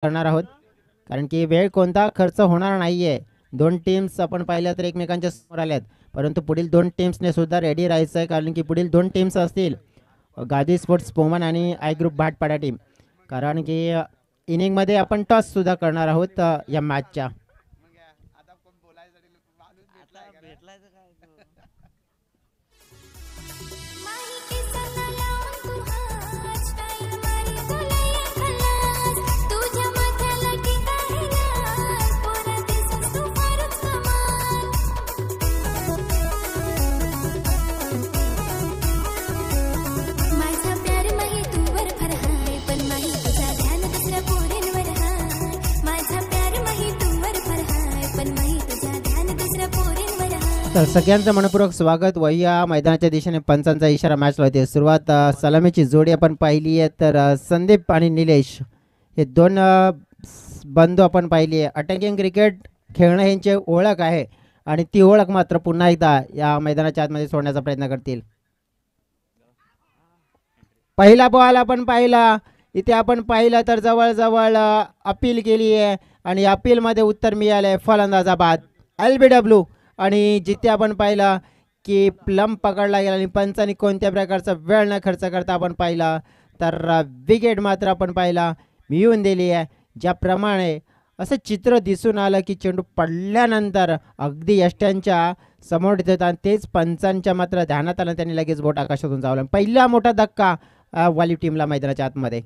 करणार आहोत, कारण की वेळ कोणता खर्च होणार नाहीये. दोन टीम्स आपण पाहिल्या तर एकमेकांच्या समोर आल्यात, परंतु पुढील दोन टीम्सने सुद्धा रेडी राहायचं आहे, कारण की पुढील दोन टीम्स असतील गादी स्पोर्ट्स पोमन आणि आय ग्रुप भाटपाडा टीम. कारण की इनिंगमध्ये आपण टॉस सुद्धा करणार आहोत या मॅचच्या. तर सगळ्यांचं मनपूर्वक स्वागत. वह्या मैदानाच्या दिशेने पंचांचा इशारा मॅचला होते सुरुवात. सलामीची जोडी आपण पाहिली आहे तर संदीप आणि निलेश हे दोन बंधू आपण पाहिली आहे. अटॅकिंग क्रिकेट खेळणं यांची ओळख आहे आणि ती ओळख मात्र पुन्हा एकदा या मैदानाच्या आतमध्ये सोडण्याचा प्रयत्न करतील. पहिला बॉल आपण पाहिला, इथे आपण पाहिलं तर जवळजवळ अपील केली आहे आणि अपीलमध्ये उत्तर मिळाले फलंदाजाबाद LBW. आणि जिथे आपण पाहिलं की प्लम पकडला गेला आणि पंचांनी कोणत्या प्रकारचा वेळ न खर्च करता आपण पाहिला तर विकेट मात्र आपण पाहिला मिळवून दिली आहे. ज्याप्रमाणे असं चित्र दिसून आलं की चेंडू पडल्यानंतर अगदी यष्ट्यांच्या समोर येतात आणि तेच पंचांच्या मात्र ध्यानात आलं, त्यांनी लगेच बोट आकाशातून जावलं. पहिला मोठा धक्का वाली टीमला मैदानाच्या आतमध्ये.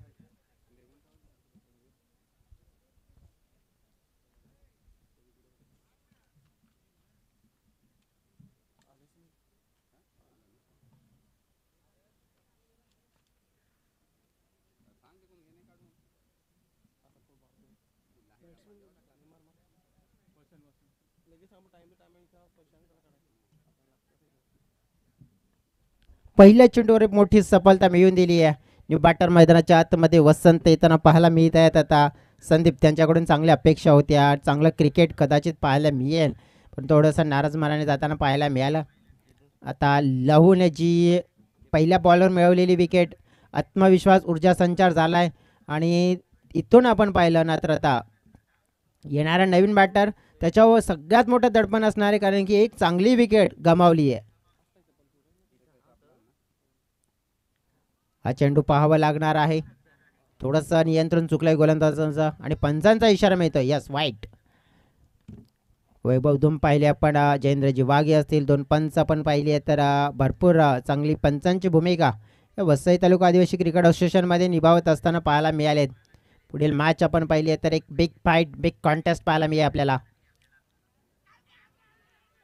पहिल्या चेंडूवर एक मोठी सफलता मिळवून दिली आहे. न्यू बॅटर मैदानाच्या आतमध्ये वसंत येताना पाहायला मिळत आहेत. आता संदीप त्यांच्याकडून चांगल्या अपेक्षा होत्या, चांगलं क्रिकेट कदाचित पाहायला मिळेल, पण थोडंसं नाराज मनाने जाताना पाहायला मिळालं. आता लहूने जी पहिल्या बॉलवर मिळवलेली विकेट, आत्मविश्वास ऊर्जा संचार झाला आहे आणि इथून आपण पाहिलं ना तर आता येणारा नवीन बॅटर त्याच्यावर सगळ्यात मोठं दडपण असणार आहे, कारण की एक चांगली विकेट गमावली आहे. हा चेंडू पाहावा लागणार आहे. थोडंसं नियंत्रण चुकलंय गोलंदाजांचं आणि पंचांचा इशारा मिळतो. यस, वाईट. वैभव धूम पाहिले आपण, जयेंद्रजी वाघे असतील, दोन पंच आपण पाहिली आहे तर भरपूर चांगली पंचांची भूमिका या वसई तालुका आदिवासी क्रिकेट असोसिएशनमध्ये निभावत असताना पाहायला मिळालेत. पुढील मॅच आपण पाहिली आहे तर एक बिग फाईट, बिग कॉन्टेस्ट पाहायला मिळेल आपल्याला.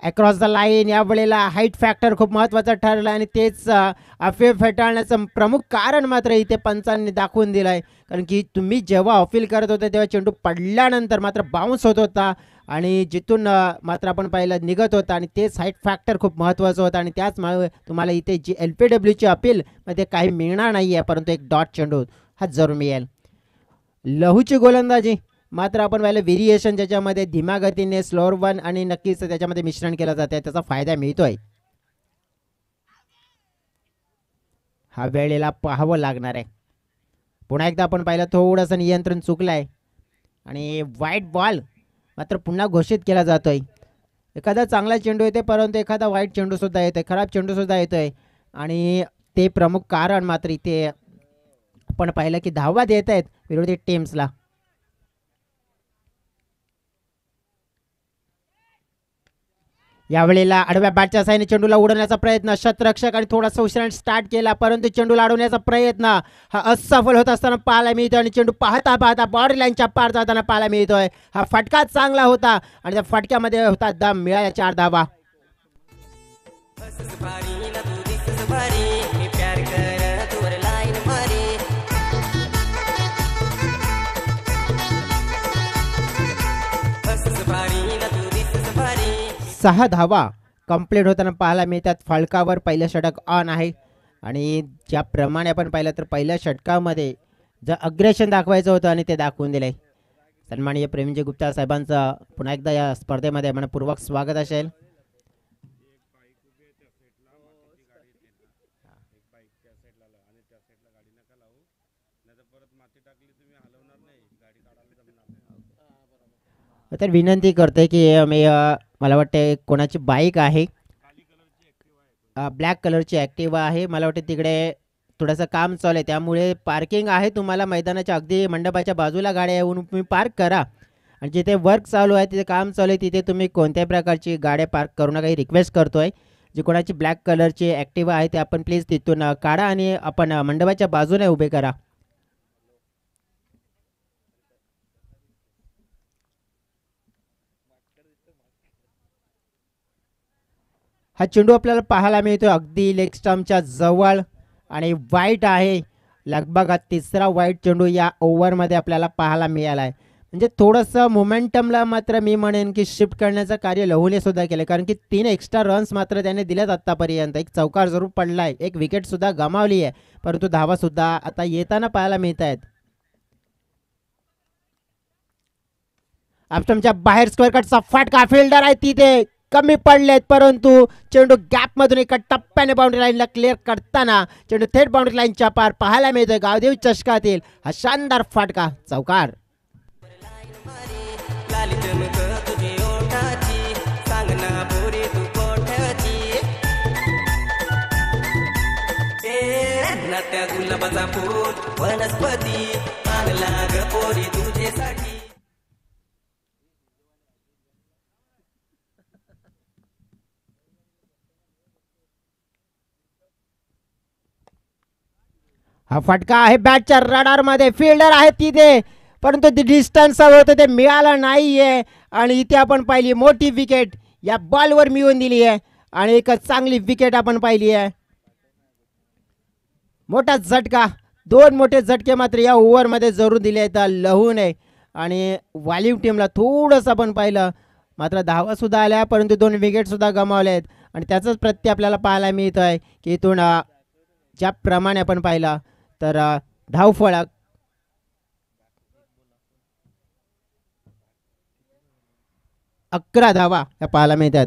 अक्रॉस द लाईन या वेळेला हाईट फॅक्टर खूप महत्त्वाचा ठरला आणि तेच अफील फेटाळण्याचं प्रमुख कारण मात्र इथे पंचांनी दाखवून दिलं आहे, कारण की तुम्ही जेव्हा अपील करत होते तेव्हा चेंडू पडल्यानंतर मात्र बाउन्स होत होता आणि जिथून मात्र आपण पाहिलं निघत होता आणि तेच हाईट फॅक्टर खूप महत्त्वाचं होतं आणि त्याचमुळे तुम्हाला इथे जी LPWची अपीलमध्ये काही मिळणार नाही आहे, परंतु एक डॉट चेंडू हा जरूर मिळेल. लहूची गोलंदाजी मात्र आपण पाहिलं व्हेरिएशन, ज्याच्यामध्ये धीम्या गतीने स्लोअर वन आणि नक्कीच त्याच्यामध्ये मिश्रण केलं जाते, त्याचा फायदा मिळतोय. हा वेळेला पाहावं लागणार आहे. पुन्हा एकदा आपण पाहिलं थोडंसं नियंत्रण चुकलं आहे आणि वाईट बॉल मात्र पुन्हा घोषित केला जातोय. एखादा चांगला चेंडू येते परंतु एखादा वाईट चेंडू सुद्धा येतोय, खराब चेंडू सुद्धा येतोय आणि ते प्रमुख कारण मात्र इथे आपण पाहिलं की धावा देत आहेत विरोधी टीम्सला. यावेळेला आडव्या बॅटच्या साहाय्याने चेंडूला उडवण्याचा प्रयत्न, शतरक्षक आणि थोडासा उशिराने स्टार्ट केला परंतु चेंडूला अडवण्याचा प्रयत्न हा असफल होत असताना पाहायला मिळतोय आणि चेंडू पाहता पाहता बॉर्डर लाईनच्या पार जाताना पाहायला मिळतोय. हा फटका चांगला होता आणि त्या फटक्यामध्ये होता दम, मिळाल्या 4 धावा. सहा धावा कंप्लीट होताना पाहायला मिळतात. फलकावर पहिलं षटक ऑन आहे आणि ज्याप्रमाणे आपण पाहिलं तर पहिल्या षटकामध्ये जर अग्रेशन दाखवायचं होतं आणि ते दाखवून दिले. सन्माननीय प्रवीणजी गुप्ता साहेबांचं पुन्हा एकदा या स्पर्धेमध्ये मनपूर्वक स्वागत असेल. तर विनंती करतोय की मी मला वाटते कोणाची बाईक आहे, ब्लॅक कलरची ॲक्टिवा आहे. मला वाटतं तिकडे थोडंसं काम चालू आहे, त्यामुळे पार्किंग आहे तुम्हाला मैदानाच्या अगदी मंडपाच्या बाजूला गाड्या येऊन तुम्ही पार्क करा. आणि जिथे वर्क चालू आहे, तिथे काम चालू आहे, तिथे तुम्ही कोणत्याही प्रकारची गाड्या पार्क करू नका ही रिक्वेस्ट करतोय. जी कोणाची ब्लॅक कलरची ॲक्टिवा आहे ते आपण प्लीज तिथून काढा आणि आपण मंडपाच्या बाजूने उभे करा. हा चेंडू आपल्याला पाहायला मिळतो अगदी लेग स्टंपच्या जवळ आणि वाईट आहे. लगभग हा तिसरा वाईट चेंडू या ओव्हरमध्ये आपल्याला पाहायला मिळाला आहे. म्हणजे थोडंसं मोमेंटमला मात्र मी म्हणेन की शिफ्ट करण्याचं कार्य लहूने सुद्धा केलं, कारण की 3 एक्स्ट्रा रन्स मात्र त्याने दिल्यात आत्तापर्यंत. एक चौकार जरूर पडला आहे, एक विकेटसुद्धा गमावली आहे, परंतु धावासुद्धा आता येताना पाहायला मिळत आहेत. ऑप्शनच्या बाहेर स्क्वेअर कटचा फटका, फिल्डर आहे तिथे कमी पडलेत, परंतु चेंडू गॅपमधून एका टप्प्याने बाउंड्री लाईनला क्लिअर करताना चेंडू थेट बाउंड्री लाईनच्या पार पाहायला मिळतोय. गावदेव चषकातील हा शानदार फटका, चौकार. गुलाबाचा फूल वनस्पती चांगला ग पोरी तुझ्यासाठी. हा फटका आहे बॅटच्या रडार मध्ये, फिल्डर आहे तिथे, परंतु ते डिस्टन्स हवं होतं ते मिळालं नाहीये. आणि इथे आपण पाहिली मोठी विकेट या बॉलवर मिळवून दिली आहे आणि एक चांगली विकेट आपण पाहिली आहे. मोठा झटका, 2 मोठे झटके मात्र या ओव्हरमध्ये जरूर दिले आहेत लहूने. आणि वालीव टीमला थोडंसं आपण पाहिलं मात्र धावा सुद्धा आल्या, परंतु 2 विकेट सुद्धा गमावले आहेत. आणि त्याचाच प्रत्यय आपल्याला पाहायला मिळत आहे की इथून ज्याप्रमाणे आपण पाहिलं तर धावफलक 11 धावा या पाहायला मिळतात.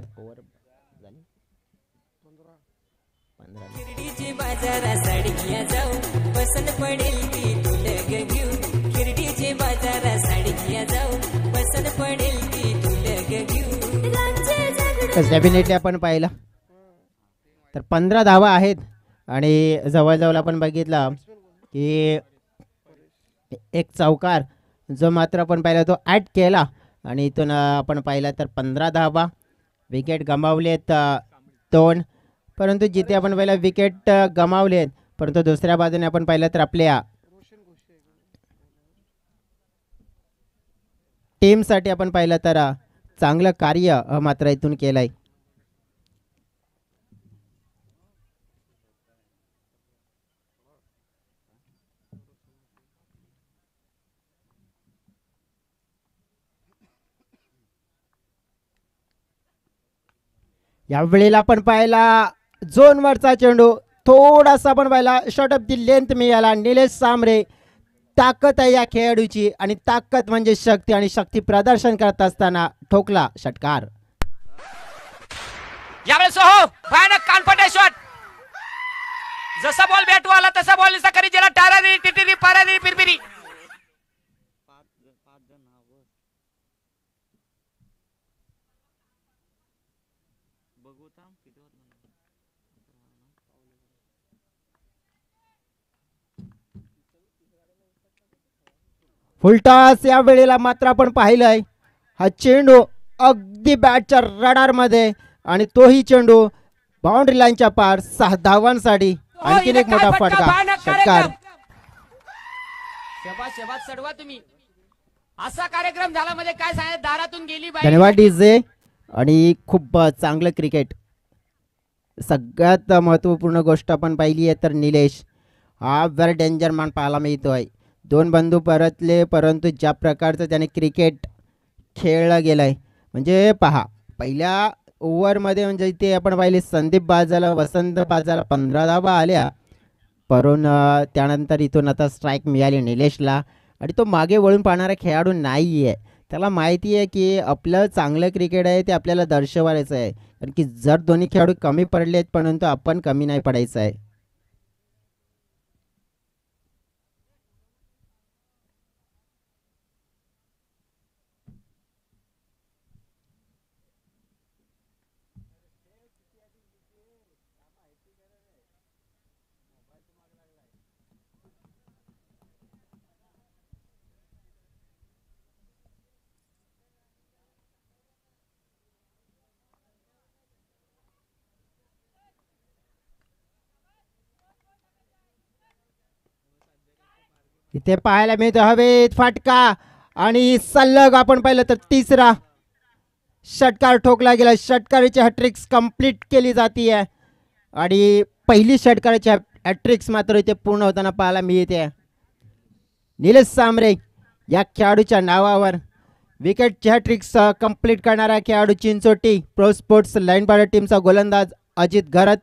खिरडीची बाजारा साडीया जाऊ पसंत पडेल ती तुला घेऊ. खिरडीची बाजारा साडीया जाऊ पसंत पडेल ती तुला घेऊ. डेफिनेटली आपण पाहिलं तर 15 धावा आहेत आणि जवळजवळ आपण बघितलं की एक चौकार जो मात्र आपण पाहिला तो ॲड केला. आणि इथून आपण पाहिलं तर 15 धावा, विकेट गमावलेत 2, परंतु जिथे आपण पहिला विकेट गमावलेत, परंतु दुसऱ्या बाजूने आपण पाहिलं तर आपल्या टीमसाठी आपण पाहिलं तर चांगलं कार्य मात्र इथून केलंय. यावेळेला आपण पाहिला झोनवरचा चेंडू, थोडासा आपण पाहिला शॉर्ट ऑफ दी लेंथ मिळाला. निलेश सांबरे, ताकद आहे या खेळाडूची आणि ताकद म्हणजे शक्ती, आणि शक्ती प्रदर्शन करत असताना ठोकला षटकार. यावेळेस हो भयानक कानफटे शॉट, जसा बॉल बॅट आला तसा बॉल करी ज्याला टारारी टिटिरी पारारी पिरपिरी. फुलटॉस या वेळेला मात्र आपण पाहिलंय हा चेंडू अगदी बॅटच्या रडार मध्ये, आणि तोही चेंडू बाउंड्री लाईनच्या पार 6 धावांसाठी. आणखीन एक मोठा फटका, षटकार. शबाद चढवा तुम्ही. असा कार्यक्रम झाला म्हणजे काय सांगायचं, दारातून गेली बाई. धन्यवाद डीजे. आणि खूप चांगलं क्रिकेट. सगळ्यात महत्त्वपूर्ण गोष्ट आपण पाहिली आहे तर निलेश हा व्हेरी डेंजर मॅन पाहायला मिळतोय. 2 बंधू परतले, परंतु ज्या प्रकारचं त्याने क्रिकेट खेळलं गेलंय म्हणजे पहा, पहिल्या ओव्हरमध्ये म्हणजे इथे आपण पाहिले संदीप बाजाला, वसंत बाजाला 15 धावा आल्या, परंतु त्यानंतर इथून आता स्ट्राईक मिळाली निलेशला. आणि तो मागे वळून पाहणारा खेळाडू नाही आहे, त्याला माहिती आहे की आपलं चांगलं क्रिकेट आहे ते आपल्याला दर्शवायचं आहे. कारण की जर दोन्ही खेळाडू कमी पडलेत, परंतु आपण कमी नाही पडायचं आहे. इथे पाहायला मिळतो हवेत फटका आणि सलग आपण पाहिलं तर तिसरा षटकार ठोकला गेला. षटकाराची हॅट्रिक्स कंप्लीट केली जाते आणि पहिली षटकाराची हॅट्रिक्स मात्र इथे पूर्ण होताना पाहायला मिळते. निलेश सांबरे या खेळाडूच्या नावावर विकेटची हॅट्रिक्स कंप्लीट करणारा खेळाडू चिंचोटी प्रो स्पोर्ट्स लाईनपाडा टीमचा गोलंदाज अजित घरत.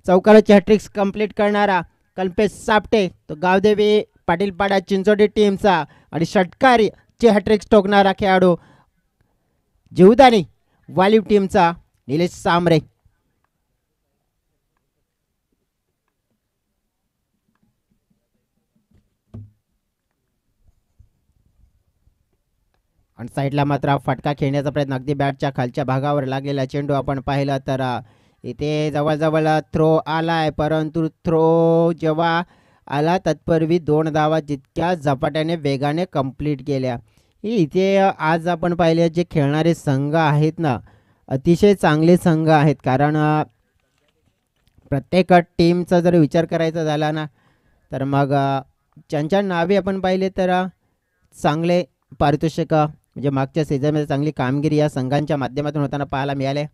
चौकाराची हॅट्रिक्स कंप्लीट करणारा कल्पेश सापटे तो गावदेवी पाटीलपाडा चिंचोटी टीमचा. आणि षटकारीची हॅट्रिक्स ठोकणारा खेळाडू जीवदानी वालीव टीमचा निलेश सांबरे. आणि साईडला मात्र फटका खेळण्याचा प्रयत्न अगदी बॅटच्या खालच्या भागावर लागलेला चेंडू आपण पाहिला तर इथे जवळजवळ थ्रो आलाय, परंतु थ्रो जेव्हा आला तत्पूर्वी 2 धावा जितक्या झपाट्याने वेगाने कंप्लीट केल्या. इथे आज आपण पाहिले जे खेळणारे संघ आहेत ना अतिशय चांगले संघ आहेत. कारण प्रत्येक टीमचा जर विचार करायचा झाला ना तर मग ज्यांच्या नावे आपण पाहिले तर चांगले पारितोषिक म्हणजे मागच्या सीझनमध्ये चांगली कामगिरी या संघांच्या माध्यमातून होताना पाहायला मिळाले.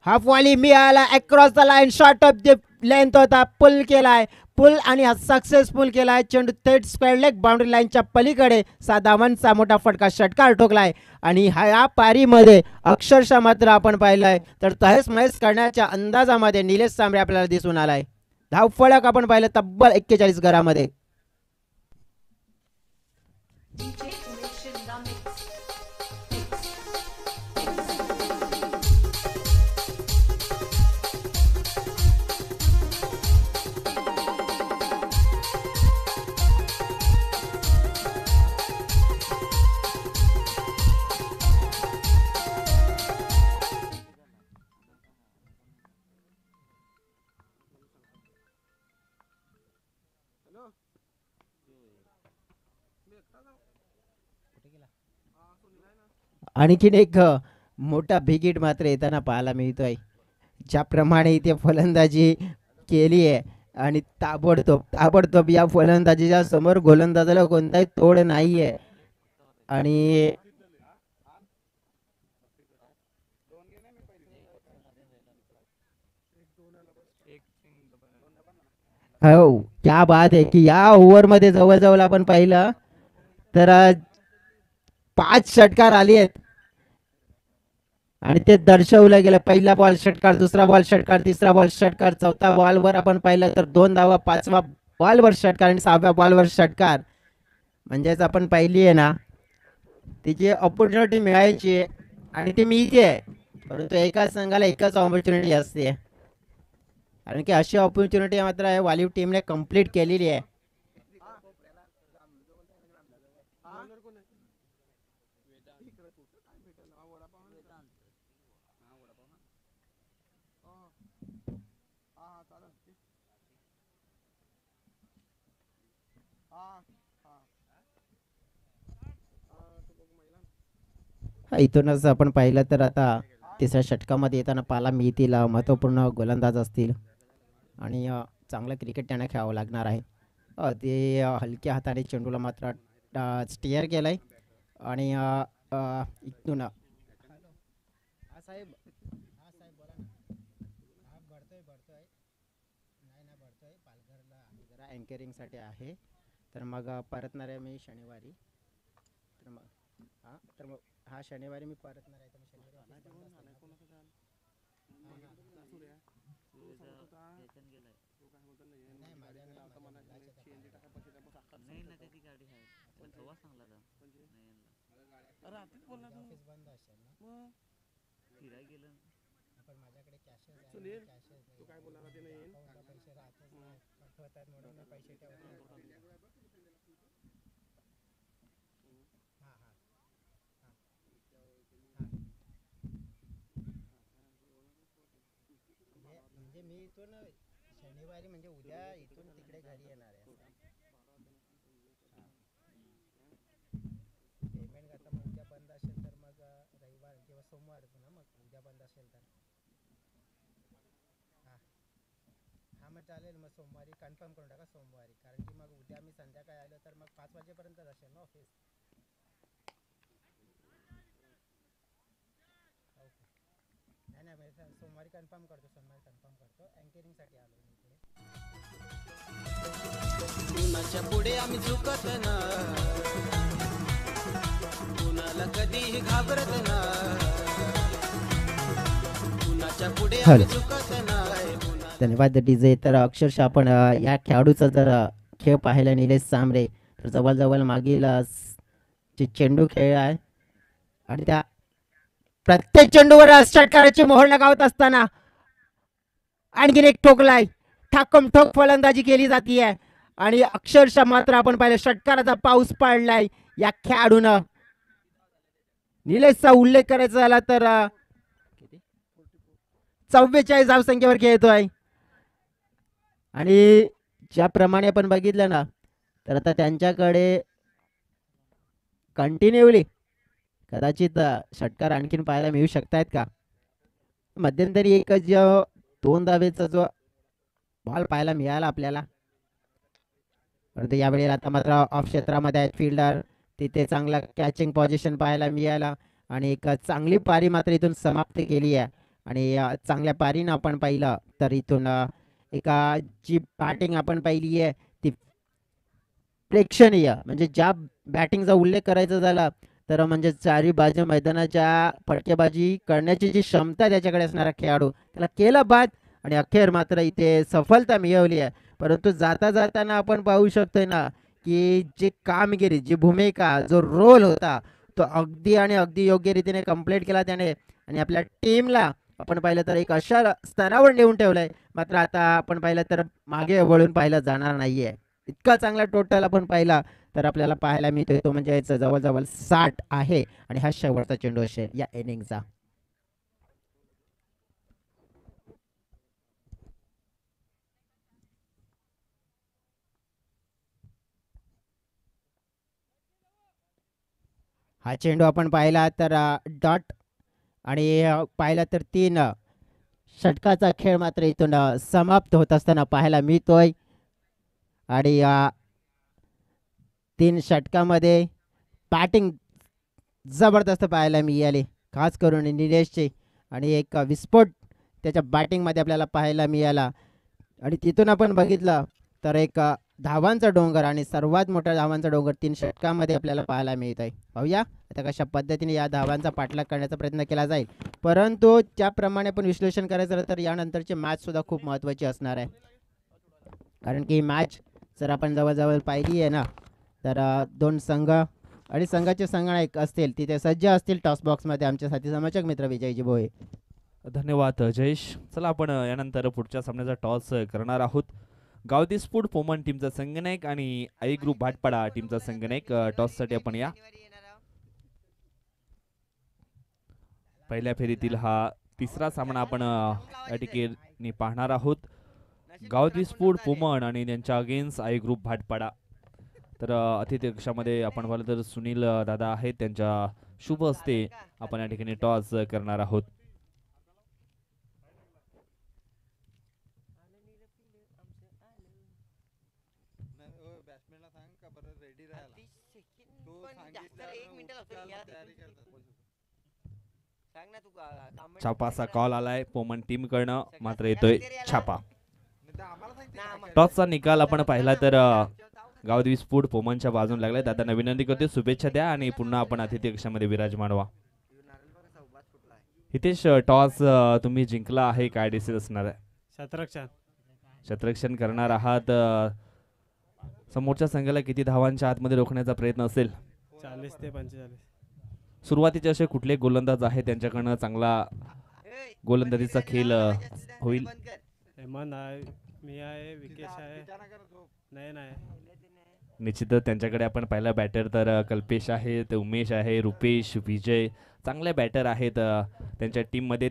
हाफ वॉली मिळाला across the line, short of the length होता, पुल केलाय, पुल आणि हा सक्सेसफुल केलाय. चेंडू थेट स्क्वेअर लेग बाउंड्री लाईनच्या पलीकडे 6 धावांचा मोठा फटका षटकार ठोकलाय. आणि या पारीमध्ये अक्षरशः मात्र आपण पाहिलंय तर तहेस महेस करण्याच्या अंदाजामध्ये निलेश सांबरे आपल्याला दिसून आलाय. धावफलक आपण पाहिलं तब्बल 41 घरामध्ये. आणखीन एक मोठा बिगिट मात्र येताना पाहायला मिळतोय. ज्याप्रमाणे इथे फलंदाजी केली आहे आणि ताबडतोब या फलंदाजीच्या समोर गोलंदाजाला कोणताही तोड नाहीये. आणि हो क्या बात आहे की या ओव्हरमध्ये जवळजवळ आपण पाहिलं तर 5 षटकार आली आहेत आणि ते दर्शवलं गेलं. पहिला बॉल षटकार, दुसरा बॉल षटकार, तिसरा बॉल षटकार, चौथा बॉलवर आपण पाहिलं तर 2 धावा, 5व्या बॉलवर षटकार आणि 6व्या बॉलवर षटकार. म्हणजेच आपण पाहिली आहे ना तिची ऑपॉर्च्युनिटी मिळायची आहे आणि ती मिळते आहे, परंतु एकाच संघाला एकच ऑपॉर्च्युनिटी असते. कारण की अशी ऑपॉर्च्युनिटी मात्र वालीव टीमने कंप्लीट केलेली आहे. इथूनच आपण पाहिलं तर आता तिसऱ्या षटकामध्ये येताना पाहायला मिळतील महत्त्वपूर्ण गोलंदाज असतील आणि चांगलं क्रिकेट त्यांना खेळावं लागणार आहे. ते हलक्या हाताने चेंडूला मात्र स्टेअर केलाय आणि इथून अँकरिंगसाठी आहे तर मग परतणार आहे मी शनिवारी. तर मग हा शनिवारी मी परतणार आहे. तर म्हणजे मी इथून शनिवारी म्हणजे उद्या इथून तिकडे घरी येणार आहे. पेमेंट आता मग उद्या बंद असेल तर मग रविवार किंवा सोमवार ना, मग उद्या बंद असेल तर मग चालेल, मग सोमवारी कन्फर्म करून टाका सोमवारी, कारण की मग उद्या मी संध्याकाळी आलो तर मग 5 वाजेपर्यंत असेल ना ऑफिस. ओके. नाही नाही, मी सोमवारी कन्फर्म करतो अँकरिंगसाठी आलो मी इकडे. कुणाच्या पुढे आम्ही झुकत ना, कुणाला कधीही घाबरत ना, कुणाच्या पुढे आम्ही झुकत नाही. धन्यवाद डीजे. तर अक्षरशः आपण या खेळाडूचा जर खेळ पाहिला निलेश सांबरे, तर जवळजवळ मागील जे चेंडू खेळ आहे आणि त्या प्रत्येक चेंडूवर षटकाराची मोहर लगावत असताना आणखीन एक ठोकलाय, ठाकम ठोक फलंदाजी केली जातीये आणि अक्षरशः मात्र आपण पाहिलं षटकाराचा पाऊस पाडलाय या खेळाडूनं. निलेशचा उल्लेख करायचा झाला तर 44 धावसंख्येवर खेळतोय आणि ज्याप्रमाणे आपण बघितलं ना, तर आता त्यांच्याकडे कंटिन्युअली कदाचित षटकार आणखीन पाहायला मिळू शकतायत का. मध्यंतरी एक जो 2 धावेचा जो बॉल पाहायला मिळाला आपल्याला, परंतु यावेळेला आता मात्र ऑफ क्षेत्रामध्ये आहेत फिल्डर, तिथे चांगला कॅचिंग पोझिशन पाहायला मिळाला आणि एक चांगली पारी मात्र इथून समाप्त केली आहे. आणि चांगल्या पारीनं आपण पाहिलं तर इथून एका जी बॅटिंग आपण पाहिली आहे ती प्रेक्षणीय, म्हणजे ज्या बॅटिंगचा उल्लेख करायचा झाला तर म्हणजे चारी बाजू मैदानाच्या फटकेबाजी करण्याची जी क्षमता त्याच्याकडे असणारा खेळाडू, त्याला केलं बाद आणि अखेर मात्र इथे सफलता मिळवली आहे. परंतु जाता जाताना आपण पाहू शकतोय ना की जी कामगिरी, जी भूमिका, जो रोल होता तो अगदी आणि अगदी योग्य रीतीने कंप्लीट केला त्याने आणि आपल्या टीमला आपण पाहिलं तर एक अशा स्तरावर नेऊन ठेवलंय. मात्र आता आपण पाहिलं तर मागे वळून पाहिलं जाणार नाहीये. इतका चांगला टोटल आपण पाहिला तर आपल्याला पाहायला मिळतोय तो म्हणजे जवळजवळ 60 आहे आणि हा शेवटचा चेंडू असेल या इनिंगचा. हा चेंडू आपण पाहिला तर डॉट आणि पाहिला तर 3 षटकाचा खेळ मात्र इथून समाप्त होत असताना पाहायला मिळतोय आणि 3 षटकामध्ये बॅटिंग जबरदस्त पाहायला मिळाली, खास करून निलेशचे, आणि एक विस्फोट त्याच्या बॅटिंगमध्ये आपल्याला पाहायला मिळाला. आणि तिथून आपण बघितलं तर एक धावांचा डोंगर आणि सर्वात मोठा धावांचा डोंगर 3 षटकामध्ये आपल्याला पाहायला मिळत आहे. पाहूया आता कशा पद्धतीने या धावांचा पाठलाग करण्याचा प्रयत्न केला जाईल. परंतु त्याप्रमाणे पण विश्लेषण करायचं झालं तर यानंतरची मॅच सुद्धा खूप महत्त्वाची असणार आहे, कारण की मॅच जर आपण जवळजवळ पाहिली आहे ना तर 2 संघ आणि संघाचे संगणक असतील तिथे सज्ज असतील टॉस बॉक्समध्ये आमचे साथी समाचक मित्र विजयजी भोये. धन्यवाद जयेश. चला आपण यानंतर पुढच्या सामन्याचा टॉस करणार आहोत. गावदी स्फूड पोमन टीमचा संगणक आणि आई ग्रुप भाटपाडा टीमचा संगणक. टॉससाठी आपण या पहिल्या फेरीतील हा तिसरा सामना आपण या ठिकाणी पाहणार आहोत. गावदी स्फूड पोमन आणि त्यांच्या अगेन्स्ट आई ग्रुप भाटपाडा. तर अतिथी कक्षामध्ये आपण पाहिलं तर सुनील दादा आहेत, त्यांच्या शुभ हस्ते आपण या ठिकाणी टॉस करणार आहोत. छापाचा कॉल आलाय पोमन टीम कडनं, मात्र येतोय छापा. टॉसचा निकाल आपण पाहिला तर गावदी स्फूड पोमनच्या बाजून लागलाय. दादा विनंती करते शुभेच्छा द्या आणि पुन्हा आपण अतिथी कक्षामध्ये विराजमान व्हा. हितेश, टॉस तुम्ही जिंकला आहे, काय डिसिजन असणार आहे? शतरक्षण करणार आहात. समोरच्या संघाला किती धावांच्या आतमध्ये रोखण्याचा प्रयत्न असेल? 40 ते 45. सुरुवातीचे असे कुठले गोलंदाज आहेत त्यांच्याकडनं चांगला गोलंदाजीचा खेळ होईल? हेमंत आहे, मी आहे, विकेश आहे, नयन आहे. निश्चितच त्यांच्याकडे आपण पहिला बॅटर तर कल्पेश आहे, ते उमेश आहे, रुपेश, विजय चांगले बॅटर आहेत त्यांच्या टीममध्ये.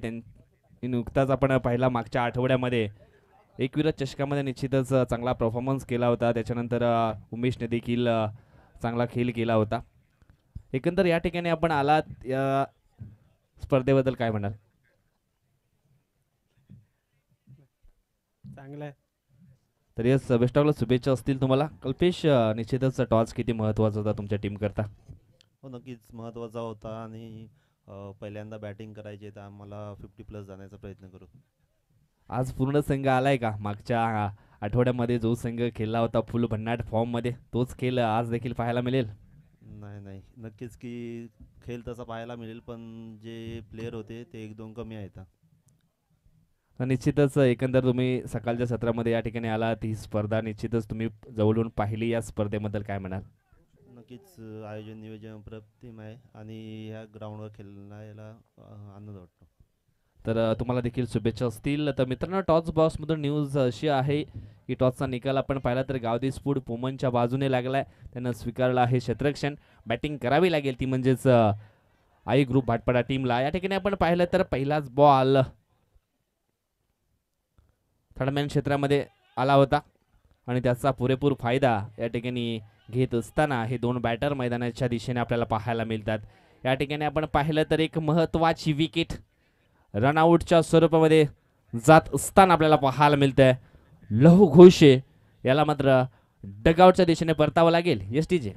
नुकताच आपण पाहिला मागच्या आठवड्यामध्ये एकविरा चषकामध्ये निश्चितच चांगला परफॉर्मन्स केला होता. त्याच्यानंतर उमेशने देखील चांगला खेळ केला होता. एकंदर या ठिकाणी आपण आलात, या स्पर्धेबद्दल काय म्हणाल? चांगलं आहे. तर येस बेस्ट ऑफ लक, शुभेच्छा असतील तुम्हाला. कल्पेश, निश्चितच टॉस किती महत्त्वाचा होता तुमच्या टीम करता? हो नक्कीच महत्त्वाचा होता आणि पहिल्यांदा बॅटिंग करायची तर आम्हाला 50+ जाण्याचा प्रयत्न करू. आज पूर्ण संघ आलाय का? मागच्या आठवड्यामध्ये जो संघ खेळला होता फुल भन्नाट फॉर्ममध्ये, तोच खेळ आज देखील पाहायला मिळेल? नाही नाही नक्कीच की खेळ तसा पाहायला मिळेल, पण जे प्लेयर होते ते 1-2 कमी आहेत. तर निश्चितच एकंदर तुम्ही सकाळच्या सत्रामध्ये या ठिकाणी आलात, ही स्पर्धा निश्चितच तुम्ही जवळून पाहिली. या स्पर्धेबद्दल काय म्हणाल? नक्कीच आयोजन नियोजन अप्रतिम आहे आणि ह्या ग्राउंडवर खेळण्याला आनंद वाटतो. तर तुम्हाला देखील शुभेच्छा असतील. तर मित्रांनो, टॉस बॉक्समधून न्यूज अशी आहे की टॉसचा निकाल आपण पाहिला तर गावदी स्फूड पोमनच्या बाजूने लागलाय. त्यानं स्वीकारलं आहे क्षेत्ररक्षण. बॅटिंग करावी लागेल ती म्हणजेच आई ग्रुप भाटपाडा टीमला. या ठिकाणी आपण पाहिलं तर पहिलाच बॉल थर्डमॅन क्षेत्रामध्ये आला होता आणि त्याचा पुरेपूर फायदा या ठिकाणी घेत असताना हे दोन बॅटर मैदानाच्या दिशेने आपल्याला पाहायला मिळतात. या ठिकाणी आपण पाहिलं तर एक महत्त्वाची विकेट रनआउटच्या स्वरूपामध्ये जात असताना आपल्याला पाहायला मिळतंय. लहू घोषे याला मात्र डगआउटच्या दिशेने परतावं लागेल. एस टी जे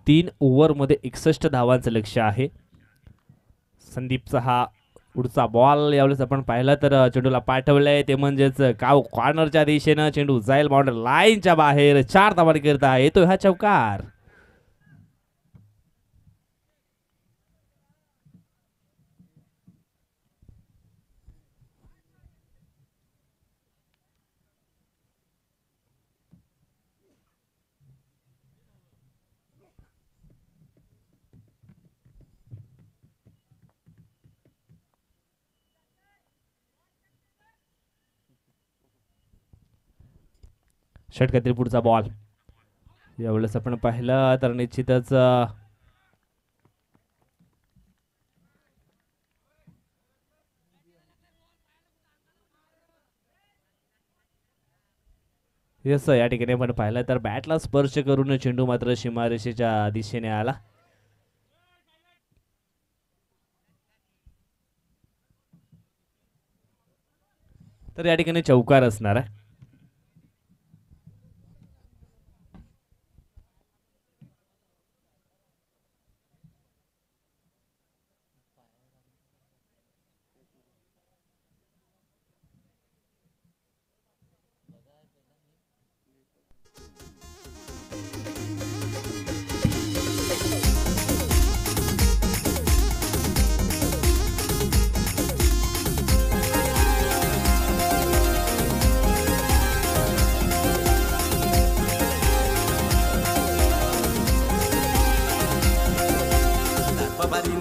तीन ओव्हरमध्ये 61 धावांचं लक्ष आहे. संदीपचा हा पुढचा बॉल यावेळेस आपण पाहिला तर चेंडूला पाठवलंय ते म्हणजेच काव कॉर्नरच्या दिशेनं चेंडू जाईल बाउंड्री लाईनच्या बाहेर. 4 धावा करता येतो हा चौकार. षटकातील पुढचा बॉल यावेळेस आपण पाहिलं तर निश्चितच येस या ठिकाणी आपण पाहिलं तर बॅटला स्पर्श करून चेंडू मात्र सीमारेषेच्या दिशेने आला. तर या ठिकाणी चौकार असणार आहे.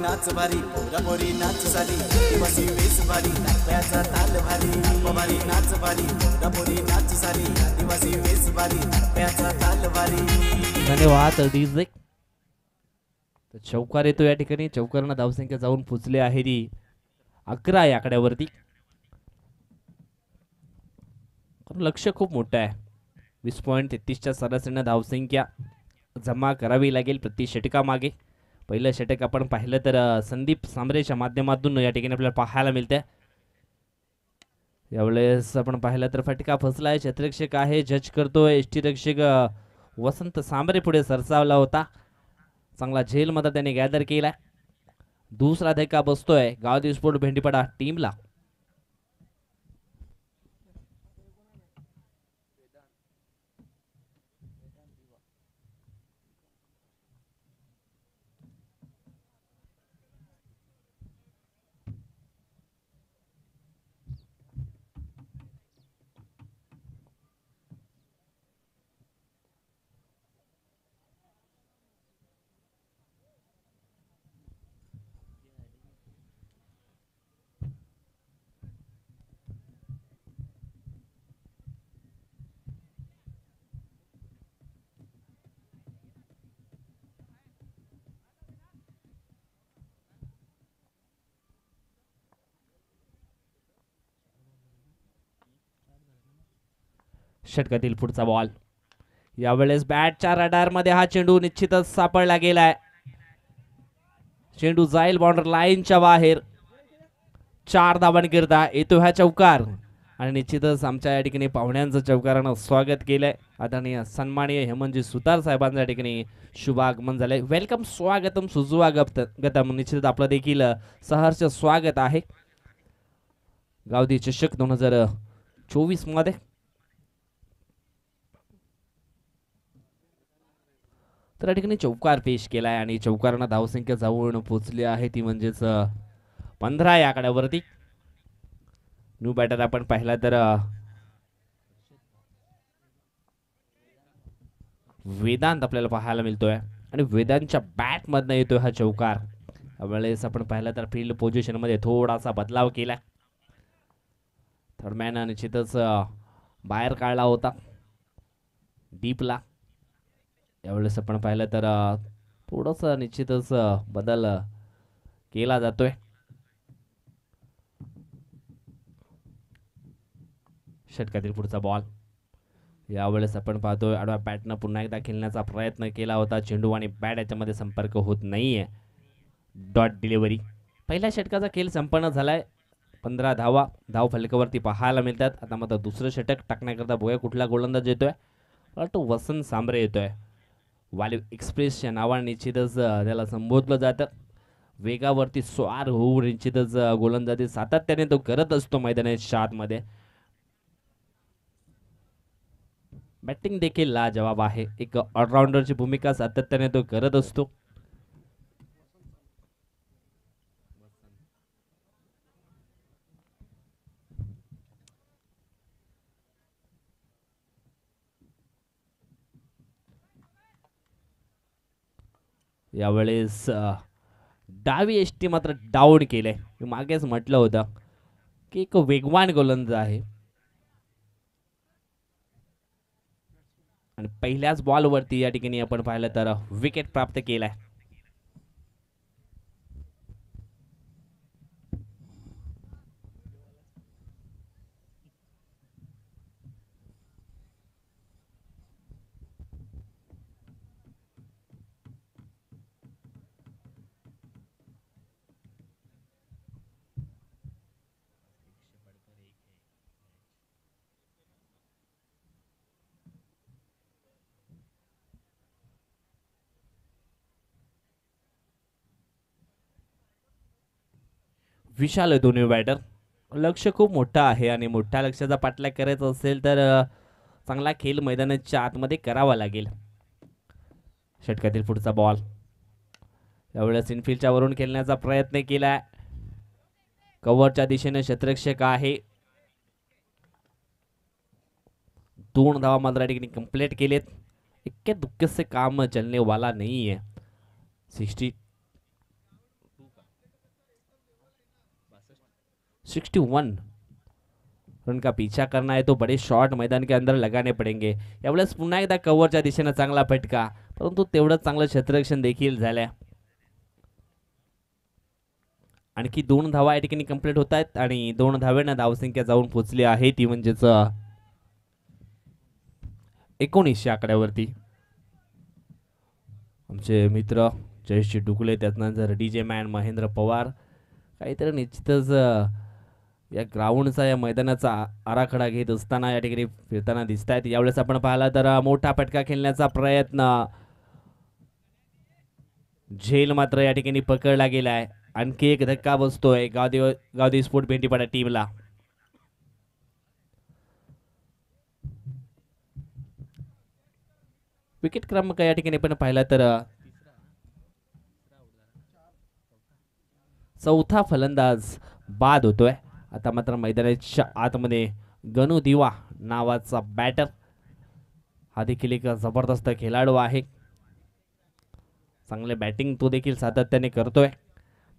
नाच भारी रंगोरी नाच सारी दिवसी वेस भारी नाचाचा ताल भारी पवारी नाच भारी रंगोरी नाच सारी दिवसी वेस भारी नाचाचा ताल भारी. धन्यवाद डीजे. तर चौकार येतो या ठिकाणी. चौकारांना धावसंख्या जाऊन पोचले आहे ती 11 या आकड्यावरती. लक्ष खूप मोठं आहे. 20.33च्या सरासरीनं धावसंख्या जमा करावी लागेल प्रति षटकामागे. पहिलं षटक आपण पाहिलं तर संदीप सांबरेच्या माध्यमातून या ठिकाणी आपल्याला पाहायला मिळतंय. यावेळेस आपण पाहिलं तर फटका फसलाय. क्षेत्ररक्षक आहे जज करतोय. यष्टीरक्षक वसंत सांबरे पुढे सरसावला होता. चांगला झेल मध्ये त्याने गॅदर केलाय. दुसरा धक्का बसतोय गावदी स्पोर्ट भेंडीपाडा टीमला. षटकातील पुढचा बॉल. यावेळेस बॅटच्या रडारमध्ये हा चेंडू निश्चितच सापडला गेलाय. चेंडू जाईल बाउंड्री लाईनच्या बाहेर. 4 धावांकरिता येतो हा चौकार आणि निश्चितच आमच्या या ठिकाणी पाहुण्यांचं चौकारानं स्वागत केलंय. आदरणीय सन्माननीय हेमंतजी सुतार साहेबांच्या या ठिकाणी शुभागमन झालंय. वेलकम, स्वागतम, सुस्वागतम. निश्चितच आपलं देखील सहर्ष स्वागत आहे गावदी चषक 2024 मध्ये. तर या ठिकाणी चौकार पेश केलाय आणि चौकारांना धावसंख्या जाऊन पोहोचली आहे ती म्हणजेच 15 या आकड्यावरती. न्यू बॅटर आपण पाहिला तर वेदांत आपल्याला पाहायला मिळतोय आणि वेदांतच्या बॅट मधनं येतोय हा चौकार. यावेळेस आपण पाहिला तर फील्ड पोझिशन मध्ये थोडासा बदलाव केला. थर्डमॅन निश्चितच बाहेर काढला होता डीपला. यावेळेस आपण पाहिलं तर थोडस निश्चितच बदल केला जातोय. षटकातील पुढचा बॉल. यावेळेस आपण पाहतोय आडव्या बॅटनं पुन्हा एकदा खेळण्याचा प्रयत्न केला होता. चेंडू आणि बॅट याच्यामध्ये संपर्क होत नाहीये. Dot delivery. पहिल्या षटकाचा खेळ संपन्न झालाय. 15 धावा धाव फलकावरती पाहायला मिळतात. आता मात्र दुसरं षटक टाकण्याकरता बघूया कुठला गोलंदाज येतोय. तो वसंत सांबरे येतोय. वालिव एक्सप्रेस या नावाने निश्चितच त्याला संबोधलं जातं. वेगावरती स्वार होऊ निश्चितच गोलंदाजी सातत्याने तो करत असतो मैदानाच्या आतमध्ये. बॅटिंग देखील लाजवाब आहे. एक ऑलराऊंडरची भूमिका सातत्याने तो करत असतो. यावेळेस डावी एसटी मात्र डाऊन केलंय. मागेच म्हटलं होतं की एक वेगवान गोलंदाज आहे आणि पहिल्याच बॉलवरती या ठिकाणी आपण पाहिलं तर विकेट प्राप्त केलाय. विशाल आहे दोन्ही बॅटर. लक्ष खूप मोठं आहे आणि मोठ्या लक्ष्याचा पाठलाग करायचा असेल तर चांगला खेळ मैदानाच्या आतमध्ये करावा लागेल. षटकातील पुढचा बॉल. यावेळेस इनफिल्डच्या वरून खेळण्याचा प्रयत्न केला. कव्हरच्या दिशेने क्षेत्ररक्षक आहे. 2 धावा मात्र या ठिकाणी कंप्लीट केलेत. इतके दुःख से काम चलने वाला नहीं है. 61 रन का पीछा करना है तो बड़े शॉट मैदान के अंदर लगाने पड़ेंगे. यावेळेस पुन्हा एकदा कव्हरच्या दिशेने चांगला फटका, परंतु तेवढंच चांगलं क्षेत्ररक्षण देखील झाल्या. आणखी 2 धावा या ठिकाणी कंप्लीट होत आहेत आणि 2 धावेनं धावसंख्या जाऊन पोहोचली आहे ती म्हणजेच 19 आकड्यावरती. आमचे मित्र जयश्री डुकले, त्यानंतर DJ मॅन महेंद्र पवार काहीतरी निश्चितच या ग्राउंडचा या मैदानाचा आराखडा घेत असताना या ठिकाणी फिरताना दिसत आहेत. यावेळेस आपण पाहिला तर मोठा फटका खेळण्याचा प्रयत्न, झेल मात्र या ठिकाणी पकडला गेलाय. आणखी एक धक्का बसतोय गावदेवी स्पोर्ट भेंडीपाडा टीमला. विकेट क्रमांक या ठिकाणी पण पाहिला तर चौथा फलंदाज बाद होतोय. आता मात्र मैदानाच्या आतमध्ये गणू दिवा नावाचा बॅटर, हा देखील एक जबरदस्त खेळाडू आहे. चांगले बॅटिंग तो देखील सातत्याने करतोय.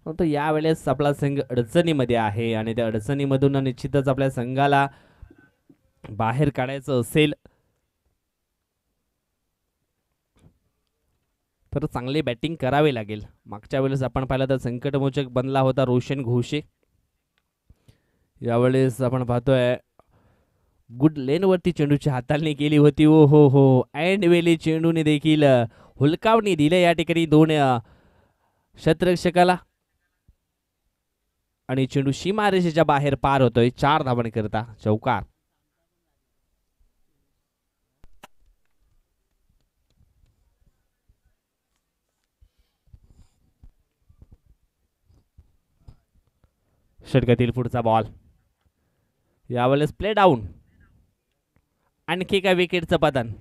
परंतु यावेळेस आपला संघ अडचणीमध्ये आहे आणि त्या अडचणीमधून निश्चितच आपल्या संघाला बाहेर काढायचं असेल तर चांगली बॅटिंग करावी लागेल. मागच्या वेळेस आपण पाहिलं तर संकटमोचक बनला होता रोशन घोषे. यावेळेस आपण पाहतोय गुड लेनवरती चेंडूची हाताळणी केली होती. ओ हो हो, अँड वेली चेंडूने देखील हुलकावणी दिले या ठिकाणी दोन क्षेत्ररक्षकाला आणि चेंडू सीमारेषेच्या बाहेर पार होतोय. 4 धावांनी करता चौकार. षटकातील पुढचा बॉल यावेळेस प्ले डाऊन. आणखी काय विकेटचं पतन.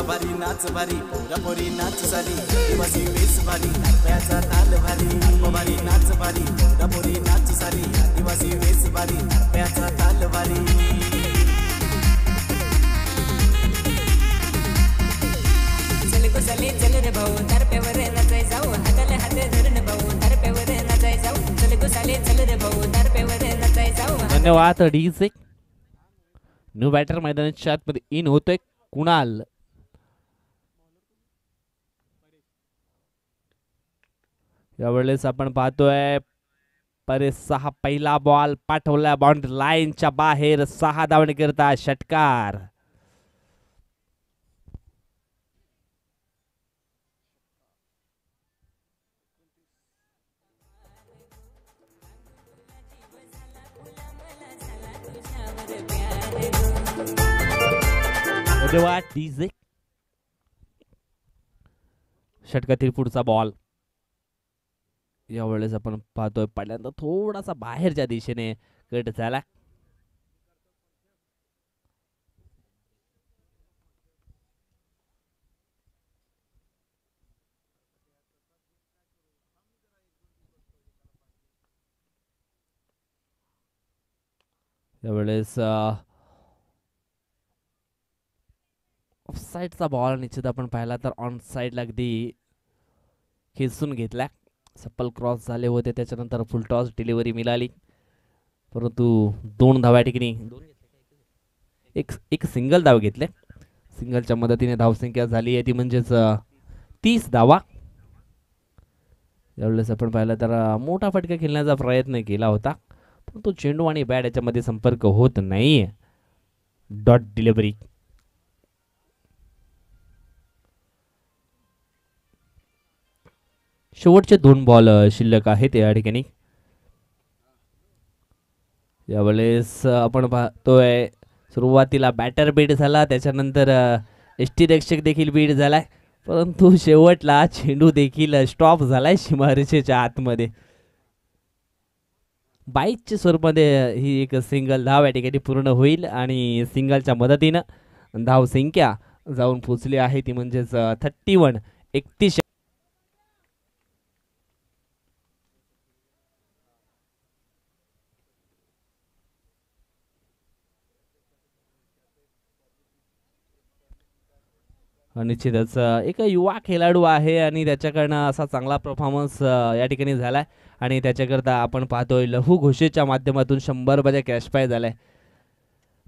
बारी नाच बारी पोरी नाच सारी आदिवासी वेस बारी नाचप्याचा ताल भारी. बारी नाच बारी पोरी नाच सारी आदिवासी वेस बारी नाचप्याचा ताल भारी. चल गो चले चल रे भाऊ तारप्यावर नाचाय जाऊ हाताला हात धरून भाऊ तारप्यावर नाचाय जाऊ. चल गो चले चल रे भाऊ तारप्यावर नाचाय जाऊ. धन्यवाद डीजे. न्यू बॅटर मैदानाच्या आतमध्ये इन होतोय कुणाल. यावेळेस आपण पाहतोय परेश 6 पहिला बॉल पाठवला बाउंड्री लाईनच्या बाहेर. 6 धावणे करता षटकार. धन्यवाद डीजे. षटकातील पुढचा बॉल यावेळेस आपण पाहतोय पहिल्यांदा थोडासा बाहेरच्या दिशेने कट झाला. यावेळेस ऑफसाईडचा बॉल निश्चित आपण पाहिला तर ऑन साईडला अगदी खेचून घेतला. सप्पल क्रॉस झाले होते. त्याच्यानंतर फुल टॉस डिलिव्हरी मिळाली परंतु 2 धावा ठिकाणी एक सिंगल धाव घेतले. सिंगलच्या मदतीने धावसंख्या झाली आहे ती म्हणजेच 30 धावा. यावेळेस आपण पाहिलं तर मोठा फटका खेळण्याचा प्रयत्न केला होता परंतु चेंडू आणि बॅट याच्यामध्ये संपर्क होत नाही. Dot delivery. शेवटचे 2 बॉल शिल्लक आहेत या ठिकाणी. यावेळेस आपण पाहतोय सुरुवातीला बॅटर बीट झाला त्याच्यानंतर यष्टीरक्षक देखील बीट झालाय परंतु शेवटला चेंडू देखील स्टॉप झालाय सीमारेषेच्या आतमध्ये. 22च्या स्वरूपामध्ये ही एक सिंगल धाव या ठिकाणी पूर्ण होईल आणि सिंगलच्या मदतीनं धाव संख्या जाऊन पोचली आहे ती म्हणजेच 31. निश्चितच एक युवा खेळाडू आहे आणि त्याच्याकडनं असा चांगला परफॉर्मन्स या ठिकाणी झालाय आणि त्याच्याकरता आपण पाहतोय लघु घोषेच्या माध्यमातून 100 रुपयाचा कॅश प्राइज झालाय.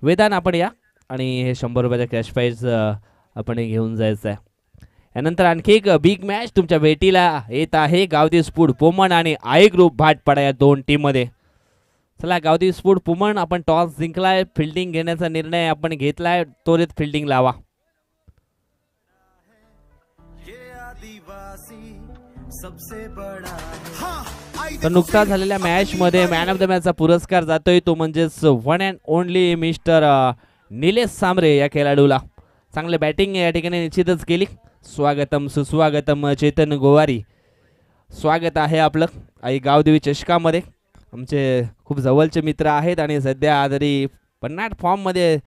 वेदान आपण या आणि हे 100 रुपयाचा कॅश प्राइज आपण घेऊन जायचं आहे. यानंतर आणखी एक बिग मॅच तुमच्या भेटीला येत आहे. गावदी स्फूड पुमण आणि आई ग्रुप भाटपाडा या 2 टीममध्ये. चला गावदी स्फूड पुमण आपण टॉस जिंकलाय. फिल्डिंग घेण्याचा निर्णय आपण घेतलाय. त्वरित फिल्डिंग लावा. तर नुकताच झालेल्या मॅच मध्ये मॅन ऑफ द मॅचचा पुरस्कार जातोय तो म्हणजेच 1 and only mister Nilesh Sambare या खेळाडूला. चांगले बॅटिंग या ठिकाणी निश्चितच केली. स्वागतम सुस्वागतम चेतन गोवारी. स्वागत आहे आपलं आई गावदेवी चषकामध्ये. आमचे खूप जवळचे मित्र आहेत आणि सध्या तरी 50 फॉर्म मध्ये